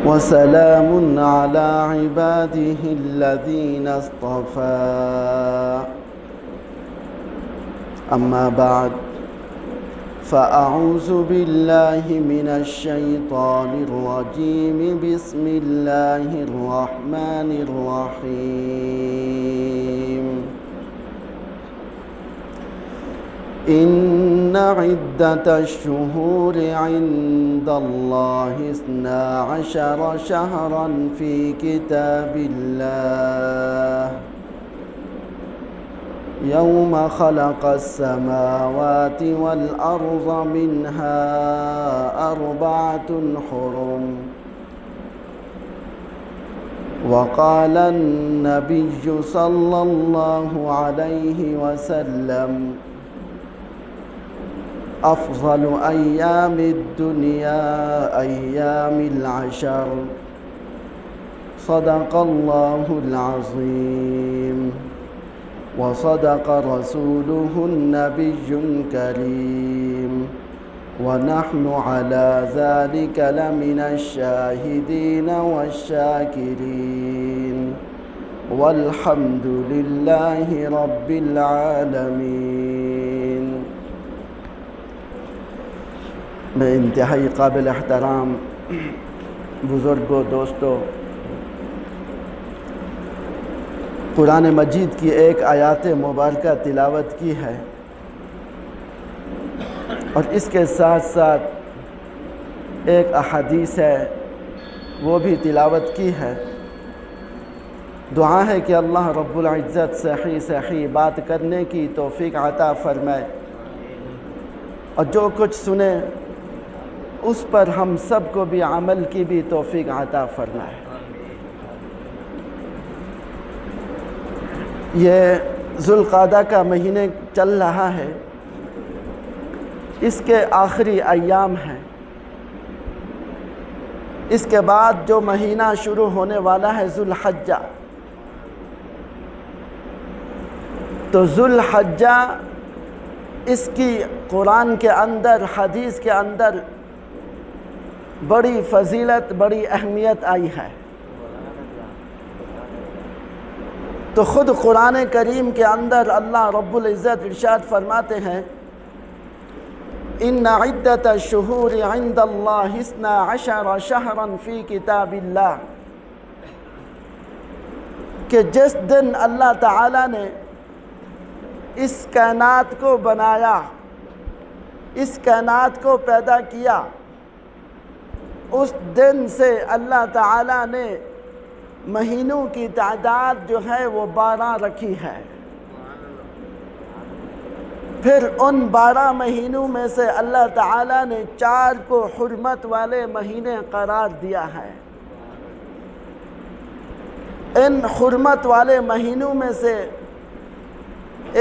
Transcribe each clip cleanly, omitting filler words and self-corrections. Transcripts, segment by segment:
وسلام على عباده الذين اصطفى أما بعد فأعوذ بالله من الشيطان الرجيم بسم الله الرحمن الرحيم إن عدة الشهور عند الله 12 شهرا في كتاب الله يوم خلق السماوات والأرض منها 4 حرم وقال النبي صلى الله عليه وسلم أفضل أيام الدنيا أيام العشر صدق الله العظيم وصدق رسوله النبي الكريم ونحن على ذلك لمن الشاهدين والشاكرين والحمد لله رب العالمين۔ میں انتہائی قابل احترام بزرگوں، دوستوں، قرآن مجید کی ایک آیات مبارکہ تلاوت کی ہے اور اس کے ساتھ ساتھ ایک احادیث ہے وہ بھی تلاوت کی ہے۔ دعا ہے کہ اللہ رب العزت صحیح بات کرنے کی توفیق عطا فرمائے اور جو کچھ سنے اس پر ہم سب کو بھی عمل کی بھی توفیق عطا فرمائے۔ یہ ذوالقعدہ کا مہینے چل رہا ہے، اس کے آخری ایام ہیں۔ اس کے بعد جو مہینہ شروع ہونے والا ہے ذوالحجہ، تو ذوالحجہ اس کی قرآن کے اندر، حدیث کے اندر بڑی فضیلت، بڑی اہمیت آئی ہے۔ تو خود قرآن کریم کے اندر اللہ رب العزت ارشاد فرماتے ہیں ان عدت الشہور عند اللہ 12 شہرا فی کتاب اللہ، کہ جس دن اللہ تعالیٰ نے اس کائنات کو بنایا، اس کائنات کو پیدا کیا، اس دن سے اللہ تعالیٰ نے مہینوں کی تعداد جو ہے وہ 12 رکھی ہے۔ پھر ان 12 مہینوں میں سے اللہ تعالیٰ نے 4 کو حرمت والے مہینے قرار دیا ہے۔ ان حرمت والے مہینوں میں سے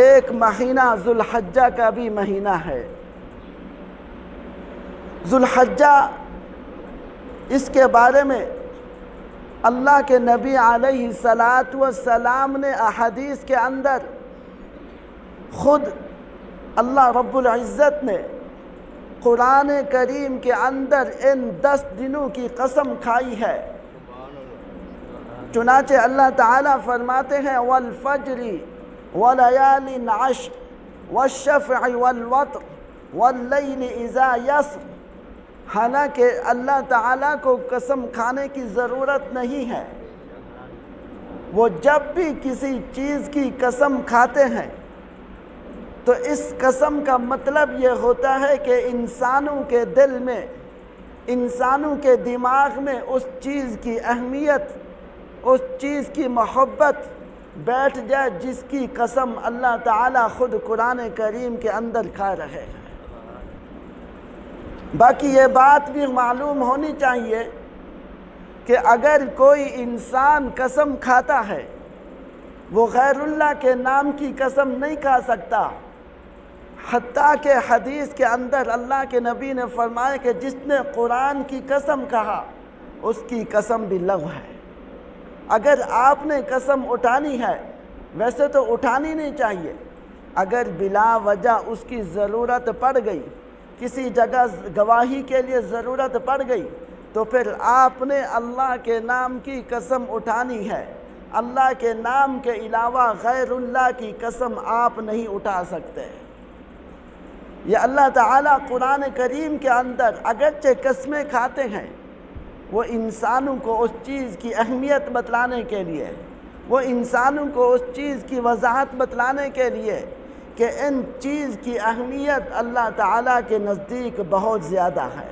ایک مہینہ ذوالحجہ کا بھی مہینہ ہے۔ ذوالحجہ، اس کے بارے میں اللہ کے نبی علیہ السلام نے احادیث کے اندر خود اللہ رب العزت نے قرآن کریم کے اندر ان 10 دنوں کی قسم کھائی ہے۔ چنانچہ اللہ تعالیٰ فرماتے ہیں والفجر وليال عشر والشفع والوتر واللیل اذا یسر، حالانکہ اللہ تعالیٰ کو قسم کھانے کی ضرورت نہیں ہے۔ وہ جب بھی کسی چیز کی قسم کھاتے ہیں تو اس قسم کا مطلب یہ ہوتا ہے کہ انسانوں کے دل میں، انسانوں کے دماغ میں اس چیز کی اہمیت، اس چیز کی محبت بیٹھ جائے جس کی قسم اللہ تعالیٰ خود قرآن کریم کے اندر کھا رہے ہیں۔ باقی یہ بات بھی معلوم ہونی چاہیے کہ اگر کوئی انسان قسم کھاتا ہے وہ غیر اللہ کے نام کی قسم نہیں کھا سکتا، حتیٰ کہ حدیث کے اندر اللہ کے نبی نے فرمایا کہ جس نے قرآن کی قسم کہا اس کی قسم بھی لغو ہے۔ اگر آپ نے قسم اٹھانی ہے، ویسے تو اٹھانی نہیں چاہیے، اگر بلا وجہ اس کی ضرورت پڑ گئی، کسی جگہ گواہی کے لیے ضرورت پڑ گئی، تو پھر آپ نے اللہ کے نام کی قسم اٹھانی ہے۔ اللہ کے نام کے علاوہ غیر اللہ کی قسم آپ نہیں اٹھا سکتے۔ یہ اللہ تعالیٰ قرآن کریم کے اندر اگرچہ قسمیں کھاتے ہیں، وہ انسانوں کو اس چیز کی اہمیت بتلانے کے لیے، وہ انسانوں کو اس چیز کی وضاحت بتلانے کے لیے کہ ان چیز کی اہمیت اللہ تعالیٰ کے نزدیک بہت زیادہ ہے۔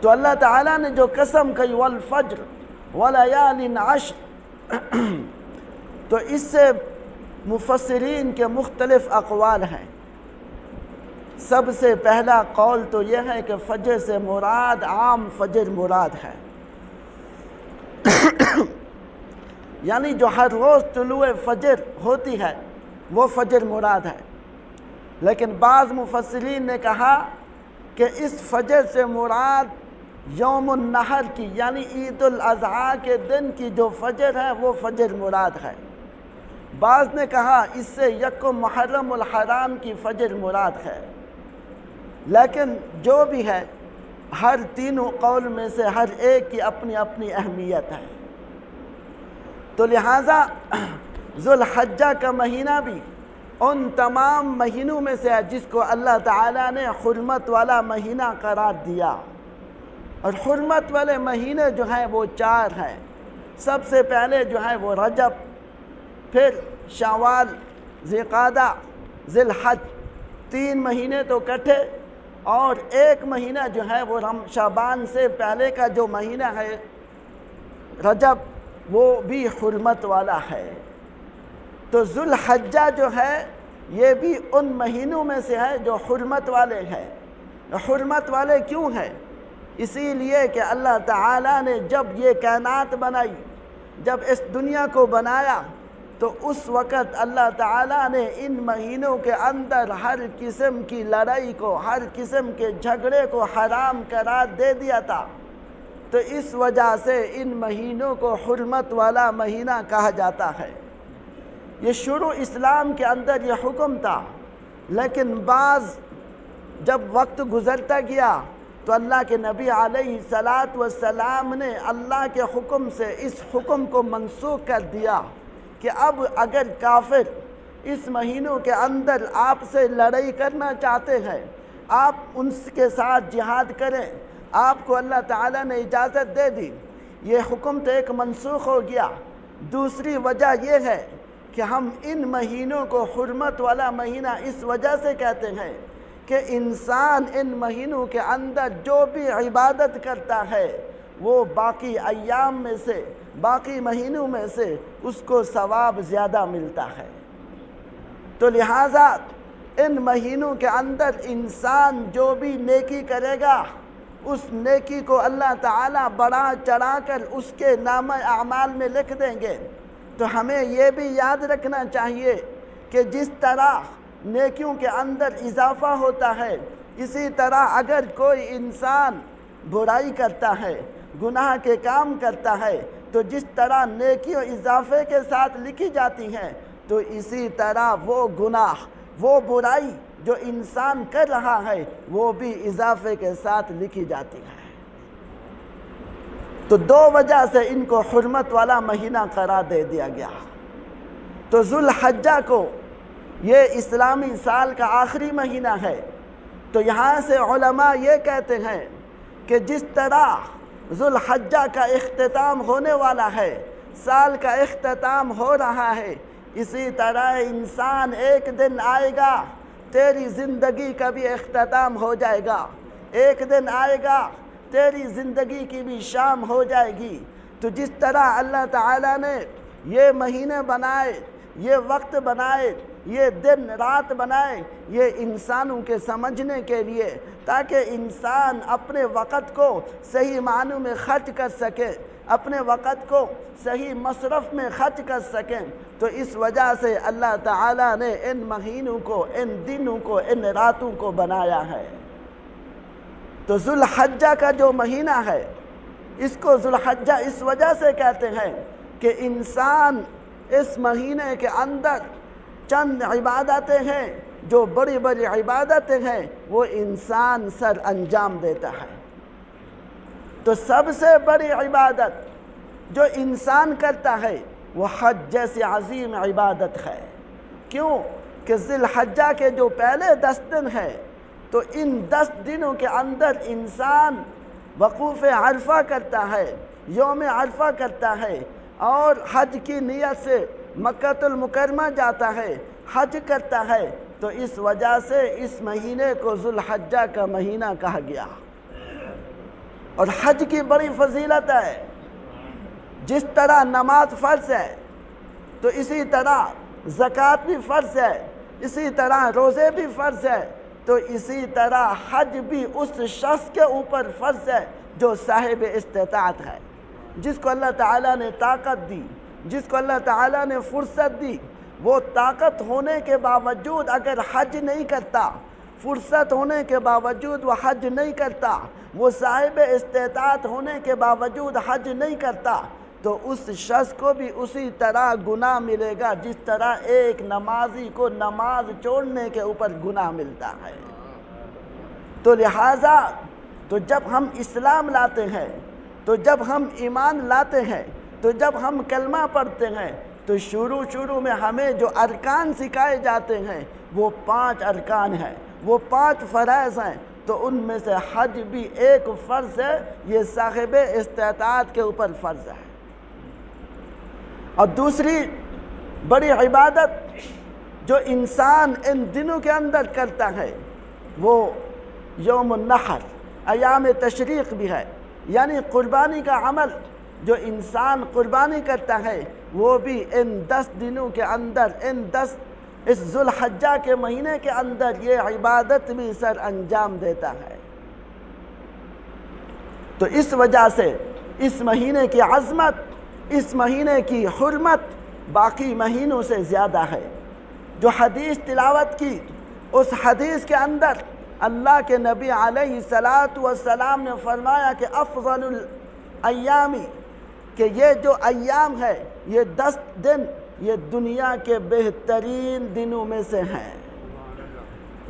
تو اللہ تعالیٰ نے جو قسم کہی والفجر ولیال عشر، تو اس سے مفسرین کے مختلف اقوال ہیں۔ سب سے پہلا قول تو یہ ہے کہ فجر سے مراد عام فجر مراد ہے، یعنی جو ہر روز طلوع فجر ہوتی ہے وہ فجر مراد ہے۔ لیکن بعض مفسرین نے کہا کہ اس فجر سے مراد یوم النحر کی، یعنی عید الاضحیٰ کے دن کی جو فجر ہے وہ فجر مراد ہے۔ بعض نے کہا اس سے یکم محرم الحرام کی فجر مراد ہے۔ لیکن جو بھی ہے، ہر تینوں قول میں سے ہر ایک کی اپنی اپنی اہمیت ہے۔ تو لہٰذا ذوالحجہ کا مہینہ بھی ان تمام مہینوں میں سے ہے جس کو اللہ تعالیٰ نے حرمت والا مہینہ قرار دیا۔ اور حرمت والے مہینے جو ہیں وہ 4 ہیں۔ سب سے پہلے جو ہے وہ رجب، پھر شوال، ذوالقعدہ، ذی الحج، 3 مہینے تو کٹھے، اور 1 مہینہ جو ہے وہ شعبان سے پہلے کا جو مہینہ ہے رجب، وہ بھی حرمت والا ہے۔ تو ذوالحجہ جو ہے یہ بھی ان مہینوں میں سے ہے جو حرمت والے ہیں۔ حرمت والے کیوں ہیں؟ اسی لیے کہ اللہ تعالیٰ نے جب یہ کائنات بنائی، جب اس دنیا کو بنایا، تو اس وقت اللہ تعالیٰ نے ان مہینوں کے اندر ہر قسم کی لڑائی کو، ہر قسم کے جھگڑے کو حرام قرار دے دیا تھا۔ تو اس وجہ سے ان مہینوں کو حرمت والا مہینہ کہا جاتا ہے۔ یہ شروع اسلام کے اندر یہ حکم تھا، لیکن بعض جب وقت گزرتا گیا تو اللہ کے نبی علیہ السلام نے اللہ کے حکم سے اس حکم کو منسوخ کر دیا کہ اب اگر کافر اس مہینوں کے اندر آپ سے لڑائی کرنا چاہتے ہیں، آپ ان کے ساتھ جہاد کریں، آپ کو اللہ تعالیٰ نے اجازت دے دی۔ یہ حکم تو ایک منسوخ ہو گیا۔ دوسری وجہ یہ ہے کہ ہم ان مہینوں کو حرمت والا مہینہ اس وجہ سے کہتے ہیں کہ انسان ان مہینوں کے اندر جو بھی عبادت کرتا ہے وہ باقی ایام میں سے، باقی مہینوں میں سے اس کو ثواب زیادہ ملتا ہے۔ تو لہٰذا ان مہینوں کے اندر انسان جو بھی نیکی کرے گا، اس نیکی کو اللہ تعالیٰ بڑھا چڑھا کر اس کے نامہ اعمال میں لکھ دیں گے۔ تو ہمیں یہ بھی یاد رکھنا چاہیے کہ جس طرح نیکیوں کے اندر اضافہ ہوتا ہے، اسی طرح اگر کوئی انسان برائی کرتا ہے، گناہ کے کام کرتا ہے، تو جس طرح نیکیوں اضافے کے ساتھ لکھی جاتی ہیں، تو اسی طرح وہ گناہ، وہ برائی جو انسان کر رہا ہے وہ بھی اضافے کے ساتھ لکھی جاتی ہے۔ تو 2 وجہ سے ان کو حرمت والا مہینہ قرار دے دیا گیا۔ تو ذوالحجہ کو یہ اسلامی سال کا آخری مہینہ ہے۔ تو یہاں سے علماء یہ کہتے ہیں کہ جس طرح ذوالحجہ کا اختتام ہونے والا ہے، سال کا اختتام ہو رہا ہے، اسی طرح انسان ایک دن آئے گا تیری زندگی کا بھی اختتام ہو جائے گا، ایک دن آئے گا تیری زندگی کی بھی شام ہو جائے گی۔ تو جس طرح اللہ تعالیٰ نے یہ مہینے بنائے، یہ وقت بنائے، یہ دن رات بنائے، یہ انسانوں کے سمجھنے کے لیے، تاکہ انسان اپنے وقت کو صحیح معنوں میں خرچ کر سکے، اپنے وقت کو صحیح مصرف میں خرچ کر سکیں۔ تو اس وجہ سے اللہ تعالیٰ نے ان مہینوں کو، ان دنوں کو، ان راتوں کو بنایا ہے۔ تو ذوالحجہ کا جو مہینہ ہے، اس کو ذوالحجہ اس وجہ سے کہتے ہیں کہ انسان اس مہینے کے اندر چند عبادتیں ہیں، جو بڑی بڑی عبادتیں ہیں، وہ انسان سر انجام دیتا ہے۔ تو سب سے بڑی عبادت جو انسان کرتا ہے وہ حج جیسی عظیم عبادت ہے۔ کیوں کہ ذی الحجہ کے جو پہلے 10 دن ہے تو ان 10 دنوں کے اندر انسان وقوف عرفہ کرتا ہے، یوم عرفہ کرتا ہے، اور حج کی نیت سے مکہ المکرمہ جاتا ہے، حج کرتا ہے۔ تو اس وجہ سے اس مہینے کو ذو الحجہ کا مہینہ کہا گیا۔ اور حج کی بڑی فضیلت ہے۔ جس طرح نماز فرض ہے تو اسی طرح زکوٰۃ بھی فرض ہے، اسی طرح روزے بھی فرض ہے، تو اسی طرح حج بھی اس شخص کے اوپر فرض ہے جو صاحب استطاعت ہے، جس کو اللہ تعالیٰ نے طاقت دی، جس کو اللہ تعالیٰ نے فرصت دی۔ وہ طاقت ہونے کے باوجود اگر حج نہیں کرتا، فرصت ہونے کے باوجود وہ حج نہیں کرتا، وہ صاحب استطاعت ہونے کے باوجود حج نہیں کرتا، تو اس شخص کو بھی اسی طرح گناہ ملے گا جس طرح ایک نمازی کو نماز چھوڑنے کے اوپر گناہ ملتا ہے۔ تو لہٰذا تو جب ہم اسلام لاتے ہیں، تو جب ہم ایمان لاتے ہیں، تو جب ہم کلمہ پڑھتے ہیں، تو شروع میں ہمیں جو ارکان سکھائے جاتے ہیں وہ 5 ارکان ہیں، وہ 5 فرائض ہیں۔ تو ان میں سے حج بھی ایک فرض ہے، یہ صاحب استطاعت کے اوپر فرض ہے۔ اور دوسری بڑی عبادت جو انسان ان دنوں کے اندر کرتا ہے وہ یوم النحر، ایام تشریق بھی ہے، یعنی قربانی کا عمل جو انسان قربانی کرتا ہے وہ بھی ان 10 دنوں کے اندر، اس ذو الحجہ کے مہینے کے اندر یہ عبادت بھی سر انجام دیتا ہے۔ تو اس وجہ سے اس مہینے کی عظمت، اس مہینے کی حرمت باقی مہینوں سے زیادہ ہے۔ جو حدیث تلاوت کی، اس حدیث کے اندر اللہ کے نبی علیہ السلام نے فرمایا کہ افضل الایامی، کہ یہ جو ایام ہے، یہ 10 دن، یہ دنیا کے بہترین دنوں میں سے ہیں،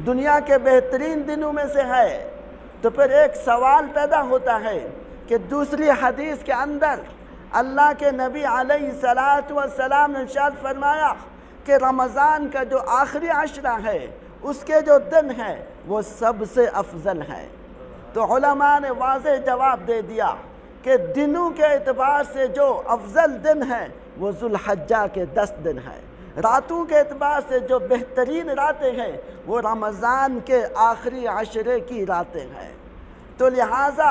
دنیا کے بہترین دنوں میں سے ہے۔ تو پھر ایک سوال پیدا ہوتا ہے کہ دوسری حدیث کے اندر اللہ کے نبی علیہ السلام نے ارشاد فرمایا کہ رمضان کا جو آخری عشرہ ہے، اس کے جو دن ہیں وہ سب سے افضل ہیں۔ تو علماء نے واضح جواب دے دیا کہ دنوں کے اعتبار سے جو افضل دن ہیں وہ ذو الحجہ کے 10 دن ہیں، راتوں کے اعتبار سے جو بہترین راتیں ہیں وہ رمضان کے آخری عشرے کی راتیں ہیں۔ تو لہٰذا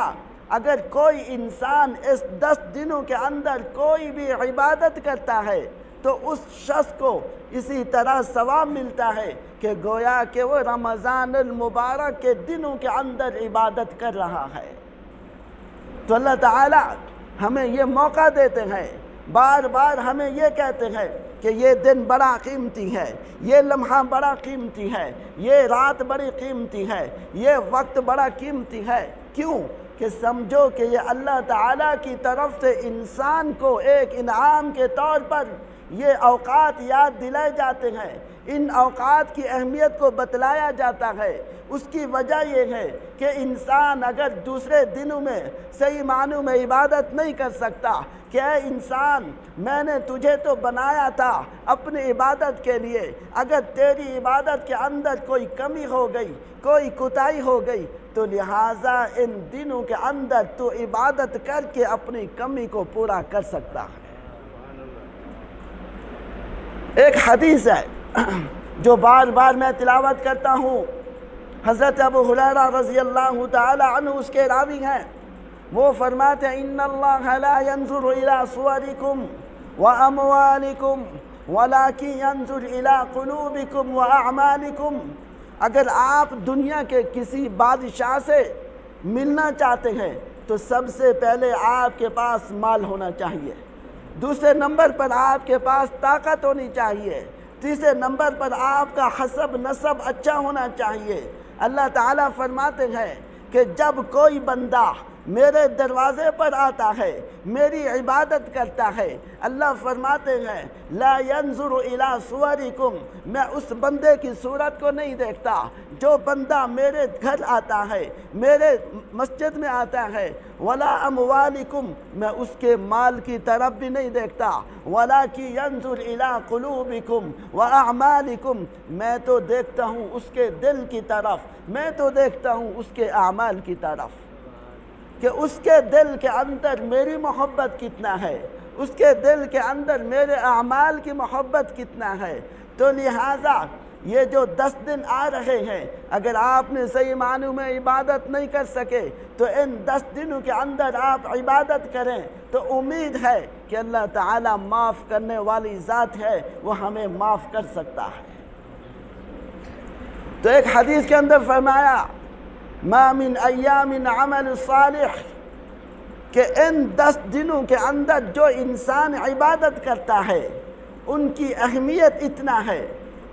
اگر کوئی انسان اس 10 دنوں کے اندر کوئی بھی عبادت کرتا ہے تو اس شخص کو اسی طرح ثواب ملتا ہے کہ گویا کہ وہ رمضان المبارک کے دنوں کے اندر عبادت کر رہا ہے۔ تو اللہ تعالیٰ ہمیں یہ موقع دیتے ہیں، بار بار ہمیں یہ کہتے ہیں کہ یہ دن بڑا قیمتی ہے، یہ لمحہ بڑا قیمتی ہے، یہ رات بڑی قیمتی ہے، یہ وقت بڑا قیمتی ہے۔ کیوں کہ سمجھو کہ یہ اللہ تعالیٰ کی طرف سے انسان کو ایک انعام کے طور پر یہ اوقات یاد دلائے جاتے ہیں، ان اوقات کی اہمیت کو بتلایا جاتا ہے۔ اس کی وجہ یہ ہے کہ انسان اگر دوسرے دنوں میں صحیح معنوں میں عبادت نہیں کر سکتا کہ اے انسان، میں نے تجھے تو بنایا تھا اپنی عبادت کے لیے، اگر تیری عبادت کے اندر کوئی کمی ہو گئی، کوئی کوتاہی ہو گئی، تو لہٰذا ان دنوں کے اندر تو عبادت کر کے اپنی کمی کو پورا کر سکتا ہے۔ ایک حدیث ہے جو بار بار میں تلاوت کرتا ہوں، حضرت ابو ہریرہ رضی اللہ تعالی عنہ اس کے راوی ہیں، وہ فرماتے ہیں ان اللہ لا ينظر الى صورکم واموالکم ولکن ينظر الى قلوبکم واعمالکم۔ اگر آپ دنیا کے کسی بادشاہ سے ملنا چاہتے ہیں تو سب سے پہلے آپ کے پاس مال ہونا چاہیے، دوسرے نمبر پر آپ کے پاس طاقت ہونی چاہیے، تیسرے نمبر پر آپ کا حسب نسب اچھا ہونا چاہیے۔ اللہ تعالیٰ فرماتے ہیں کہ جب کوئی بندہ میرے دروازے پر آتا ہے، میری عبادت کرتا ہے۔ اللہ فرماتے ہیں لا ينظر الى صورکم، میں اس بندے کی صورت کو نہیں دیکھتا جو بندہ میرے گھر آتا ہے، میرے مسجد میں آتا ہے، ولا اموالکم، میں اس کے مال کی طرف بھی نہیں دیکھتا، ولکن ينظر الى قلوبکم واعمالکم، میں تو دیکھتا ہوں اس کے دل کی طرف، میں تو دیکھتا ہوں اس کے اعمال کی طرف، کہ اس کے دل کے اندر میری محبت کتنا ہے، اس کے دل کے اندر میرے اعمال کی محبت کتنا ہے۔ تو لہٰذا یہ جو 10 دن آ رہے ہیں، اگر آپ نے صحیح معنوں میں عبادت نہیں کر سکے تو ان 10 دنوں کے اندر آپ عبادت کریں، تو امید ہے کہ اللہ تعالیٰ معاف کرنے والی ذات ہے، وہ ہمیں معاف کر سکتا ہے۔ تو ایک حدیث کے اندر فرمایا ما من ایام عمل صالح، کہ ان 10 دنوں کے اندر جو انسان عبادت کرتا ہے ان کی اہمیت اتنا ہے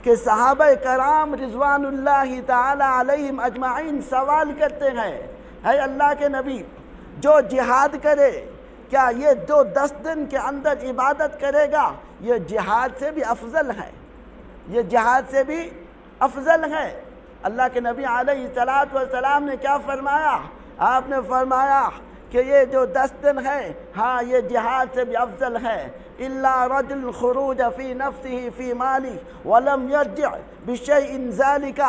کہ صحابہ کرام رضوان اللہ تعالی علیہم اجمعین سوال کرتے ہیں، اے اللہ کے نبی، جو جہاد کرے کیا یہ جو 10 دن کے اندر عبادت کرے گا یہ جہاد سے بھی افضل ہے؟ یہ جہاد سے بھی افضل ہے؟ اللہ کے نبی علیہ السلام نے کیا فرمایا؟ آپ نے فرمایا کہ یہ جو 10 دن ہے ہاں یہ جہاد سے بھی افضل ہے، الا رجل خروج فی نفسه فی مالی ولم یرجع بشیء ذالک،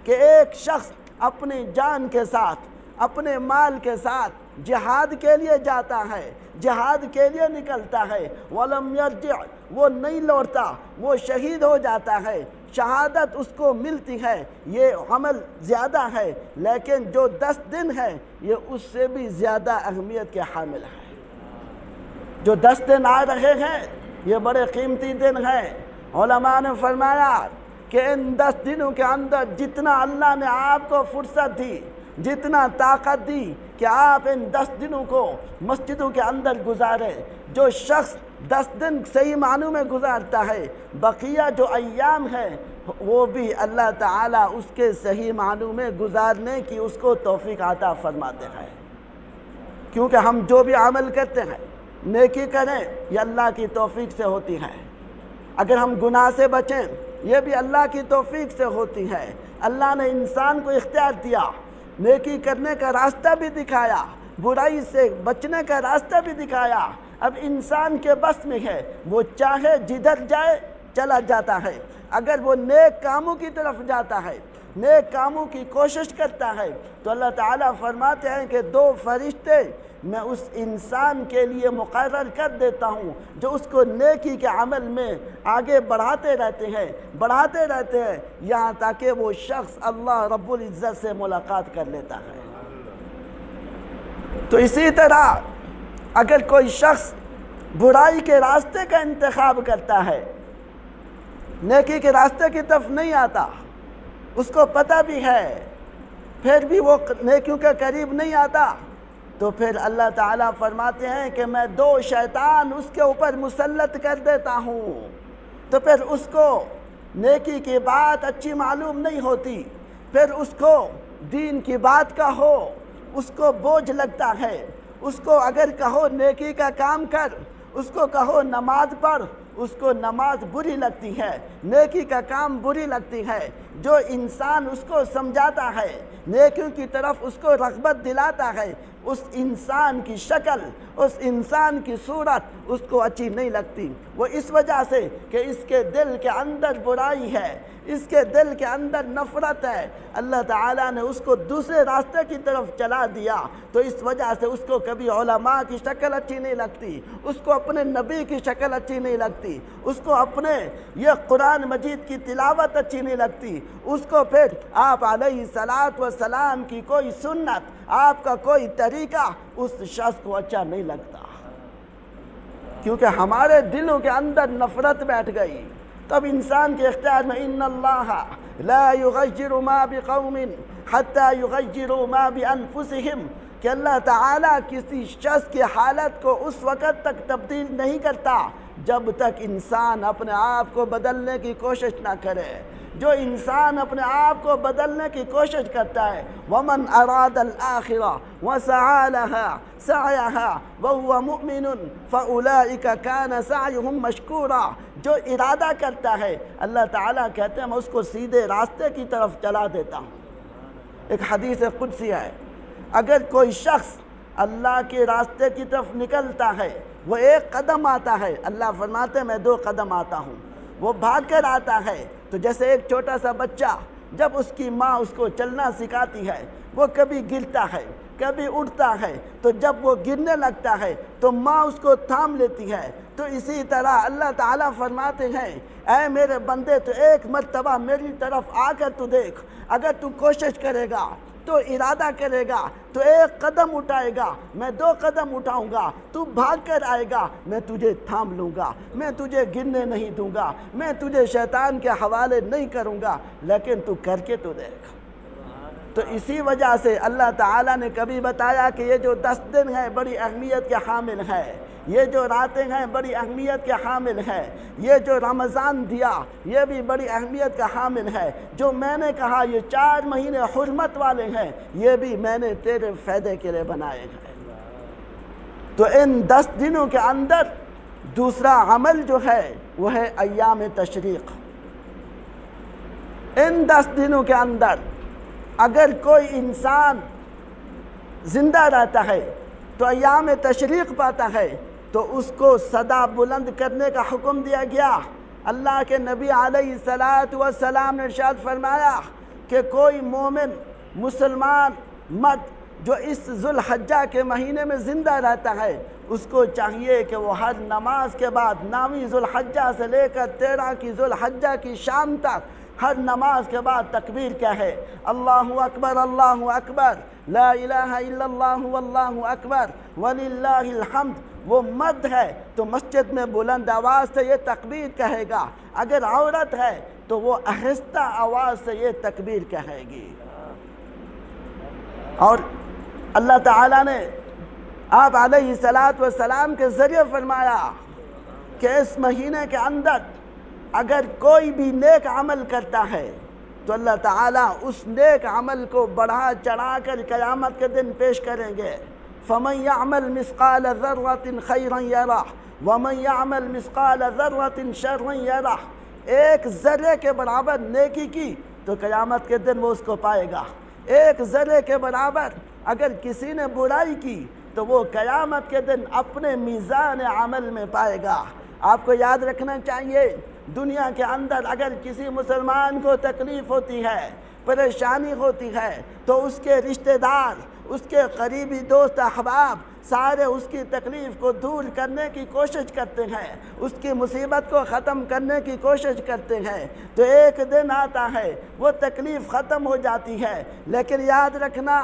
کہ ایک شخص اپنی جان کے ساتھ، اپنے مال کے ساتھ جہاد کے لیے جاتا ہے، جہاد کے لیے نکلتا ہے، ولم یرجع، وہ نہیں لوٹتا، وہ شہید ہو جاتا ہے، شہادت اس کو ملتی ہے، یہ عمل زیادہ ہے، لیکن جو 10 دن ہے یہ اس سے بھی زیادہ اہمیت کے حامل ہے۔ جو 10 دن آ رہے ہیں یہ بڑے قیمتی دن ہیں۔ علماء نے فرمایا کہ ان 10 دنوں کے اندر جتنا اللہ نے آپ کو فرصت دی، جتنا طاقت دی کہ آپ ان 10 دنوں کو مسجدوں کے اندر گزاریں، جو شخص 10 دن صحیح معنوں میں گزارتا ہے، بقیہ جو ایام ہے وہ بھی اللہ تعالیٰ اس کے صحیح معنوں میں گزارنے کی اس کو توفیق عطا فرماتے ہیں۔ کیونکہ ہم جو بھی عمل کرتے ہیں، نیکی کریں، یہ اللہ کی توفیق سے ہوتی ہے۔ اگر ہم گناہ سے بچیں یہ بھی اللہ کی توفیق سے ہوتی ہے۔ اللہ نے انسان کو اختیار دیا، نیکی کرنے کا راستہ بھی دکھایا، برائی سے بچنے کا راستہ بھی دکھایا۔ اب انسان کے بس میں ہے، وہ چاہے جدھر جائے چلا جاتا ہے۔ اگر وہ نیک کاموں کی طرف جاتا ہے، نیک کاموں کی کوشش کرتا ہے، تو اللہ تعالیٰ فرماتے ہیں کہ 2 فرشتے میں اس انسان کے لیے مقرر کر دیتا ہوں جو اس کو نیکی کے عمل میں آگے بڑھاتے رہتے ہیں یہاں تاکہ وہ شخص اللہ رب العزت سے ملاقات کر لیتا ہے۔ تو اسی طرح اگر کوئی شخص برائی کے راستے کا انتخاب کرتا ہے، نیکی کے راستے کی طرف نہیں آتا، اس کو پتہ بھی ہے پھر بھی وہ نیکیوں کے قریب نہیں آتا، تو پھر اللہ تعالیٰ فرماتے ہیں کہ میں 2 شیطان اس کے اوپر مسلط کر دیتا ہوں۔ تو پھر اس کو نیکی کی بات اچھی معلوم نہیں ہوتی، پھر اس کو دین کی بات کا ہو اس کو بوجھ لگتا ہے، اس کو اگر کہو نیکی کا کام کر، اس کو کہو نماز پڑھ، اس کو نماز بری لگتی ہے، نیکی کا کام بری لگتی ہے۔ جو انسان اس کو سمجھاتا ہے، نیکیوں کی طرف اس کو رغبت دلاتا ہے، اس انسان کی شکل، اس انسان کی صورت اس کو اچھی نہیں لگتی۔ وہ اس وجہ سے کہ اس کے دل کے اندر برائی ہے، اس کے دل کے اندر نفرت ہے، اللہ تعالیٰ نے اس کو دوسرے راستے کی طرف چلا دیا، تو اس وجہ سے اس کو کبھی علماء کی شکل اچھی نہیں لگتی، اس کو اپنے نبی کی شکل اچھی نہیں لگتی، اس کو اپنے یہ قرآن مجید کی تلاوت اچھی نہیں لگتی، اس کو پھر آپ علیہ السلام کی کوئی سنت، آپ کا کوئی طریقہ اس شخص کو اچھا نہیں لگتا، کیونکہ ہمارے دلوں کے اندر نفرت بیٹھ گئی۔ تب انسان کے اختیار میں ان اللہ لا یغیر ما بقوم حتی یغیروا ما بانفسہم، کہ اللہ تعالیٰ کسی شخص کی حالت کو اس وقت تک تبدیل نہیں کرتا جب تک انسان اپنے آپ کو بدلنے کی کوشش نہ کرے۔ جو انسان اپنے آپ کو بدلنے کی کوشش کرتا ہے وَمَنْ أَرَادَ الْآخِرَةَ وَسَعَى لَهَا سَعْيَهَا وَهُوَ مُؤْمِنٌ فَأُولَئِكَ كَانَ سَعْيُهُمْ مَشْكُورًا، جو ارادہ کرتا ہے اللہ تعالیٰ کہتے ہیں میں اس کو سیدھے راستے کی طرف چلا دیتا ہوں۔ ایک حدیث قدسی ہے، اگر کوئی شخص اللہ کے راستے کی طرف نکلتا ہے، وہ ایک قدم آتا ہے، اللہ فرماتے ہیں میں 2 قدم آتا ہوں۔ وہ بھاگ کر آتا ہے تو جیسے ایک چھوٹا سا بچہ جب اس کی ماں اس کو چلنا سکھاتی ہے، وہ کبھی گرتا ہے کبھی اٹھتا ہے، تو جب وہ گرنے لگتا ہے تو ماں اس کو تھام لیتی ہے۔ تو اسی طرح اللہ تعالیٰ فرماتے ہیں اے میرے بندے تو ایک مرتبہ میری طرف آ کر تو دیکھ، اگر تو کوشش کرے گا تو ارادہ کرے گا تو ایک قدم اٹھائے گا، میں 2 قدم اٹھاؤں گا، تو بھاگ کر آئے گا، میں تجھے تھام لوں گا، میں تجھے گرنے نہیں دوں گا، میں تجھے شیطان کے حوالے نہیں کروں گا، لیکن تو کر کے تو دیکھ۔ تو اسی وجہ سے اللہ تعالیٰ نے کبھی بتایا کہ یہ جو 10 دن ہیں بڑی اہمیت کے حامل ہیں، یہ جو راتیں ہیں بڑی اہمیت کے حامل ہیں، یہ جو رمضان دیا یہ بھی بڑی اہمیت کا حامل ہے، جو میں نے کہا یہ 4 مہینے حرمت والے ہیں یہ بھی میں نے تیرے فائدے کے لیے بنائے ہیں۔ تو ان 10 دنوں کے اندر دوسرا عمل جو ہے وہ ہے ایام تشریق۔ ان 10 دنوں کے اندر اگر کوئی انسان زندہ رہتا ہے تو ایام تشریق پاتا ہے تو اس کو صدا بلند کرنے کا حکم دیا گیا۔ اللہ کے نبی علیہ السلام نے ارشاد فرمایا کہ کوئی مومن مسلمان مرد جو اس ذوالحجہ کے مہینے میں زندہ رہتا ہے اس کو چاہیے کہ وہ ہر نماز کے بعد 9ویں ذوالحجہ سے لے کر 13 کی ذوالحجہ کی شام تک ہر نماز کے بعد تکبیر کہے، اللہ اکبر اللہ اکبر لا الہ الا اللہ واللہ اکبر وللہ الحمد۔ وہ مرد ہے تو مسجد میں بلند آواز سے یہ تکبیر کہے گا، اگر عورت ہے تو وہ آہستہ آواز سے یہ تکبیر کہے گی۔ اور اللہ تعالیٰ نے آپ علیہ السلام کے ذریعے فرمایا کہ اس مہینے کے اندر اگر کوئی بھی نیک عمل کرتا ہے تو اللہ تعالیٰ اس نیک عمل کو بڑھا چڑھا کر قیامت کے دن پیش کریں گے۔ فَمَنْ يَعْمَلْ مِثْقَالَ ذَرَّةٍ خَيْرًا يَرَهُ وَمَنْ يَعْمَلْ مِثْقَالَ ذَرَّةٍ شَرًّا يَرَهُ، ایک ذرے کے برابر نیکی کی تو قیامت کے دن وہ اس کو پائے گا، ایک ذرے کے برابر اگر کسی نے برائی کی تو وہ قیامت کے دن اپنے میزان عمل میں پائے گا۔ آپ کو یاد رکھنا چاہیے دنیا کے اندر اگر کسی مسلمان کو تکلیف ہوتی ہے، پریشانی ہوتی ہے تو اس کے رشتہ دار، اس کے قریبی دوست احباب سارے اس کی تکلیف کو دور کرنے کی کوشش کرتے ہیں، اس کی مصیبت کو ختم کرنے کی کوشش کرتے ہیں۔ تو ایک دن آتا ہے وہ تکلیف ختم ہو جاتی ہے، لیکن یاد رکھنا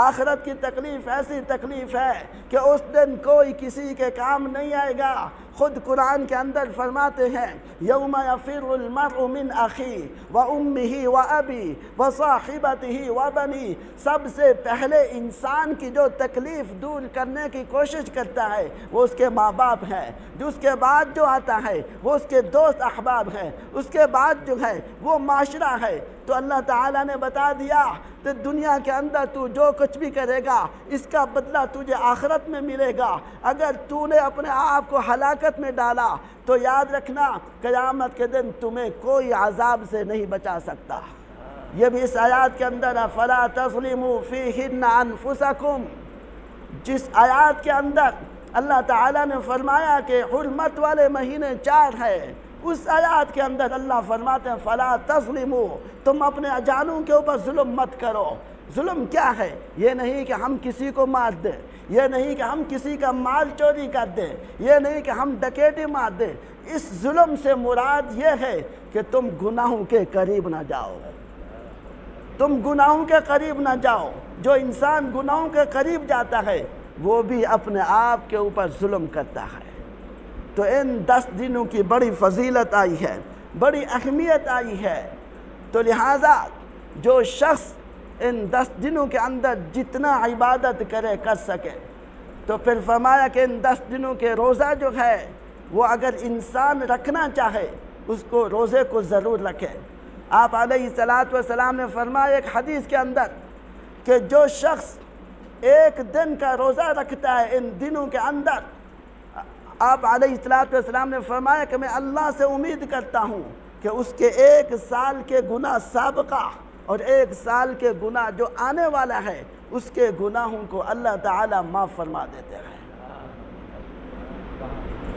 آخرت کی تکلیف ایسی تکلیف ہے کہ اس دن کوئی کسی کے کام نہیں آئے گا۔ خود قرآن کے اندر فرماتے ہیں یوم یفر المرء من اخیہ وامہ وابی وصاحبتہ وبنی، سب سے پہلے انسان کی جو تکلیف دور کرنے کی کوشش کرتا ہے وہ اس کے ماں باپ ہیں، جو اس کے بعد جو آتا ہے وہ اس کے دوست احباب ہیں، اس کے بعد جو ہے وہ معاشرہ ہے۔ تو اللہ تعالیٰ نے بتا دیا کہ دنیا کے اندر تو جو کچھ بھی کرے گا اس کا بدلہ تجھے آخرت میں ملے گا۔ اگر تو نے اپنے آپ کو ہلاکت میں ڈالا تو یاد رکھنا قیامت کے دن تمہیں کوئی عذاب سے نہیں بچا سکتا۔ یہ بھی اس آیات کے اندر ہے فَلَا تَظْلِمُوا فِيهِنَّ أَنفُسَكُمْ، جس آیات کے اندر اللہ تعالیٰ نے فرمایا کہ حرمت والے مہینے 4 ہیں، اس آیات کے اندر اللہ فرماتے ہیں فَلَا تَظْلِمُوا، تم اپنے جانوں کے اوپر ظلم مت کرو۔ ظلم کیا ہے؟ یہ نہیں کہ ہم کسی کو مار دیں، یہ نہیں کہ ہم کسی کا مال چوری کر دیں، یہ نہیں کہ ہم ڈکیٹی مار دیں۔ اس ظلم سے مراد یہ ہے کہ تم گناہوں کے قریب نہ جاؤ، تم گناہوں کے قریب نہ جاؤ۔ جو انسان گناہوں کے قریب جاتا ہے وہ بھی اپنے آپ کے اوپر ظلم کرتا ہے۔ تو ان 10 دنوں کی بڑی فضیلت آئی ہے، بڑی اہمیت آئی ہے، تو لہٰذا جو شخص ان 10 دنوں کے اندر جتنا عبادت کرے کر سکے، تو پھر فرمایا کہ ان 10 دنوں کے روزہ جو ہے وہ اگر انسان رکھنا چاہے اس کو روزے کو ضرور رکھے۔ آپ علیہ السلام نے فرمایا ایک حدیث کے اندر کہ جو شخص ایک دن کا روزہ رکھتا ہے ان دنوں کے اندر، آپ علیہ السلام نے فرمایا کہ میں اللہ سے امید کرتا ہوں کہ اس کے 1 سال کے گناہ سابقہ اور 1 سال کے گناہ جو آنے والا ہے اس کے گناہوں کو اللہ تعالیٰ معاف فرما دیتے ہیں،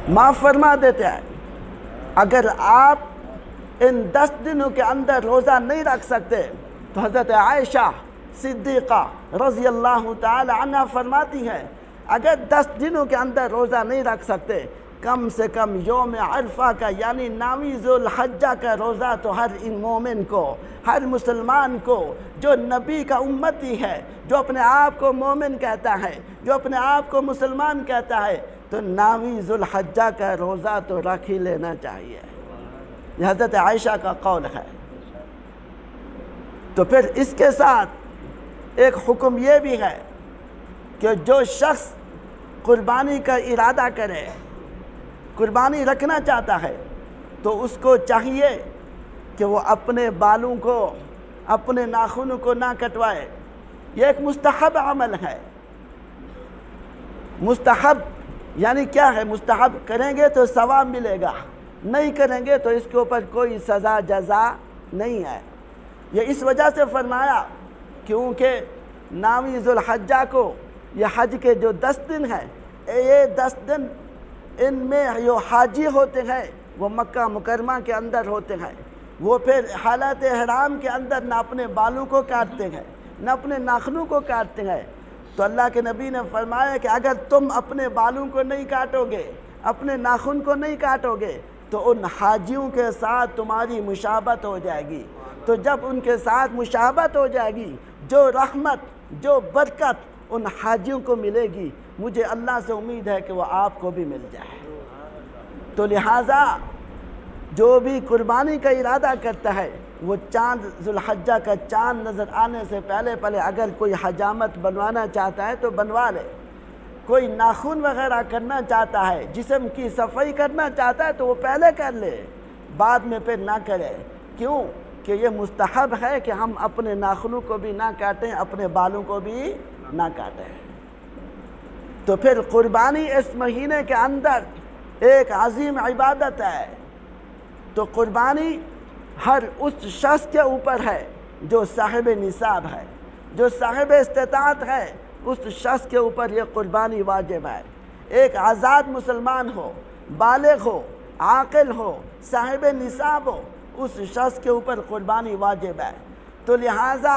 معاف فرما دیتے ہیں۔ اگر آپ ان 10 دنوں کے اندر روزہ نہیں رکھ سکتے تو حضرت عائشہ صدیقہ رضی اللہ تعالی عنہ فرماتی ہیں اگر 10 دنوں کے اندر روزہ نہیں رکھ سکتے کم سے کم یوم عرفہ کا یعنی 9 ذو الحجہ کا روزہ تو ہر مومن کو، ہر مسلمان کو جو نبی کا امتی ہے، جو اپنے آپ کو مومن کہتا ہے، جو اپنے آپ کو مسلمان کہتا ہے، تو 9 ذو الحجہ کا روزہ تو رکھ ہی لینا چاہیے۔ یہ حضرت عائشہ کا قول ہے۔ تو پھر اس کے ساتھ ایک حکم یہ بھی ہے کہ جو شخص قربانی کا ارادہ کرے، قربانی رکھنا چاہتا ہے، تو اس کو چاہیے کہ وہ اپنے بالوں کو، اپنے ناخنوں کو نہ کٹوائے۔ یہ ایک مستحب عمل ہے۔ مستحب یعنی کیا ہے؟ مستحب کریں گے تو ثواب ملے گا، نہیں کریں گے تو اس کے اوپر کوئی سزا جزا نہیں ہے۔ یہ اس وجہ سے فرمایا کیونکہ 9 ذو الحجہ کو یہ حج کے جو 10 دن ہیں، یہ 10 دن ان میں جو حاجی ہوتے ہیں وہ مکہ مکرمہ کے اندر ہوتے ہیں، وہ پھر حالت احرام کے اندر نہ اپنے بالوں کو کاٹتے ہیں نہ اپنے ناخنوں کو کاٹتے ہیں۔ تو اللہ کے نبی نے فرمایا کہ اگر تم اپنے بالوں کو نہیں کاٹو گے، اپنے ناخن کو نہیں کاٹو گے تو ان حاجیوں کے ساتھ تمہاری مشابہت ہو جائے گی۔ تو جب ان کے ساتھ مشابہت ہو جائے گی، جو رحمت، جو برکت ان حاجیوں کو ملے گی، مجھے اللہ سے امید ہے کہ وہ آپ کو بھی مل جائے۔ تو لہٰذا جو بھی قربانی کا ارادہ کرتا ہے وہ چاند ذو الحجہ کا چاند نظر آنے سے پہلے اگر کوئی حجامت بنوانا چاہتا ہے تو بنوا لے، کوئی ناخن وغیرہ کرنا چاہتا ہے، جسم کی صفائی کرنا چاہتا ہے تو وہ پہلے کر لے، بعد میں پھر نہ کرے۔ کیوں کہ یہ مستحب ہے کہ ہم اپنے ناخنوں کو بھی نہ کاٹیں، اپنے بالوں کو بھی نہ کاٹیں۔ تو پھر قربانی اس مہینے کے اندر ایک عظیم عبادت ہے۔ تو قربانی ہر اس شخص کے اوپر ہے جو صاحب نصاب ہے، جو صاحب استطاعت ہے، اس شخص کے اوپر یہ قربانی واجب ہے۔ ایک آزاد مسلمان ہو، بالغ ہو، عاقل ہو، صاحب نصاب ہو، اس شخص کے اوپر قربانی واجب ہے۔ تو لہٰذا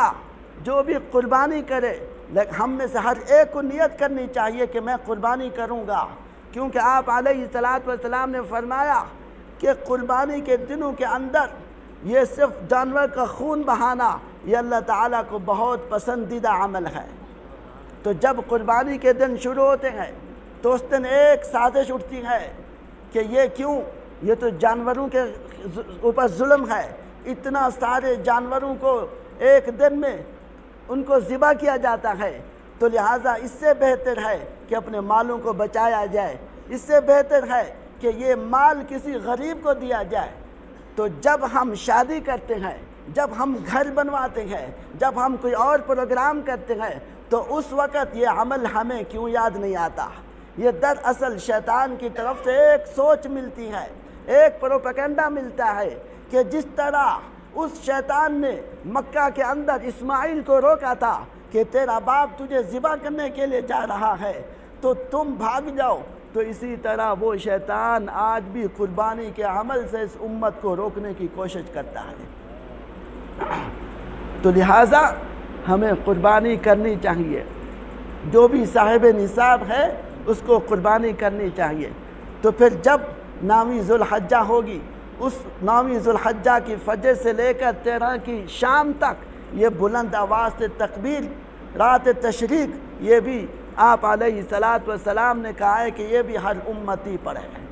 جو بھی قربانی کرے، ہم میں سے ہر ایک کو نیت کرنی چاہیے کہ میں قربانی کروں گا، کیونکہ آپ علیہ السلام نے فرمایا کہ قربانی کے دنوں کے اندر یہ صرف جانور کا خون بہانا یہ اللہ تعالیٰ کو بہت پسندیدہ عمل ہے۔ تو جب قربانی کے دن شروع ہوتے ہیں تو اس دن ایک سازش اٹھتی ہے کہ یہ کیوں، یہ تو جانوروں کے اوپر ظلم ہے، اتنا سارے جانوروں کو ایک دن میں ان کو ذبح کیا جاتا ہے، تو لہٰذا اس سے بہتر ہے کہ اپنے مالوں کو بچایا جائے، اس سے بہتر ہے کہ یہ مال کسی غریب کو دیا جائے۔ تو جب ہم شادی کرتے ہیں، جب ہم گھر بنواتے ہیں، جب ہم کوئی اور پروگرام کرتے ہیں تو اس وقت یہ عمل ہمیں کیوں یاد نہیں آتا؟ یہ دراصل شیطان کی طرف سے ایک سوچ ملتی ہے، ایک پروپیگنڈا ملتا ہے کہ جس طرح اس شیطان نے مکہ کے اندر اسماعیل کو روکا تھا کہ تیرا باپ تجھے ذبح کرنے کے لیے جا رہا ہے تو تم بھاگ جاؤ، تو اسی طرح وہ شیطان آج بھی قربانی کے عمل سے اس امت کو روکنے کی کوشش کرتا ہے۔ تو لہٰذا ہمیں قربانی کرنی چاہیے، جو بھی صاحب نصاب ہے اس کو قربانی کرنی چاہیے۔ تو پھر جب 9 ذو الحجہ ہوگی، اس 9 ذو الحجہ کی فجر سے لے کر 13 کی شام تک یہ بلند آواز سے تکبیر، رات تشریق، یہ بھی آپ علیہ السلام نے کہا ہے کہ یہ بھی ہر امتی پر ہے۔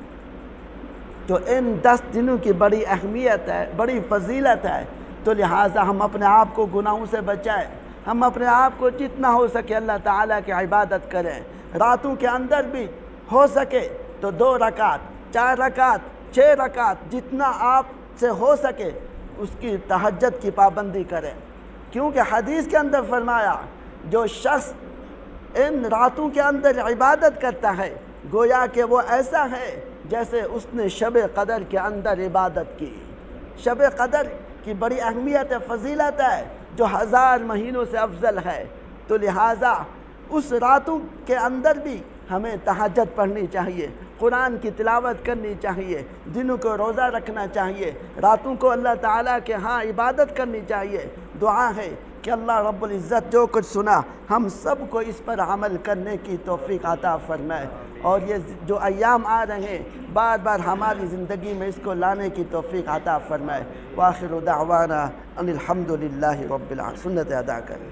تو ان 10 دنوں کی بڑی اہمیت ہے، بڑی فضیلت ہے۔ تو لہٰذا ہم اپنے آپ کو گناہوں سے بچائیں، ہم اپنے آپ کو جتنا ہو سکے اللہ تعالیٰ کی عبادت کریں، راتوں کے اندر بھی ہو سکے تو 2 رکعت 4 رکعت 6 رکعت جتنا آپ سے ہو سکے اس کی تہجد کی پابندی کریں، کیونکہ حدیث کے اندر فرمایا جو شخص ان راتوں کے اندر عبادت کرتا ہے گویا کہ وہ ایسا ہے جیسے اس نے شب قدر کے اندر عبادت کی۔ شب قدر کی بڑی اہمیت فضیلت ہے جو 1000 مہینوں سے افضل ہے، تو لہٰذا اس راتوں کے اندر بھی ہمیں تہجد پڑھنی چاہیے، قرآن کی تلاوت کرنی چاہیے، دنوں کو روزہ رکھنا چاہیے، راتوں کو اللہ تعالیٰ کے ہاں عبادت کرنی چاہیے۔ دعا ہے کہ اللہ رب العزت جو کچھ سنا ہم سب کو اس پر عمل کرنے کی توفیق عطا فرمائے، اور یہ جو ایام آ رہے ہیں بار بار ہماری زندگی میں اس کو لانے کی توفیق عطا فرمائے۔ وآخر دعوانا ان الحمدللہ رب العالمین۔ سنت ادا کریں۔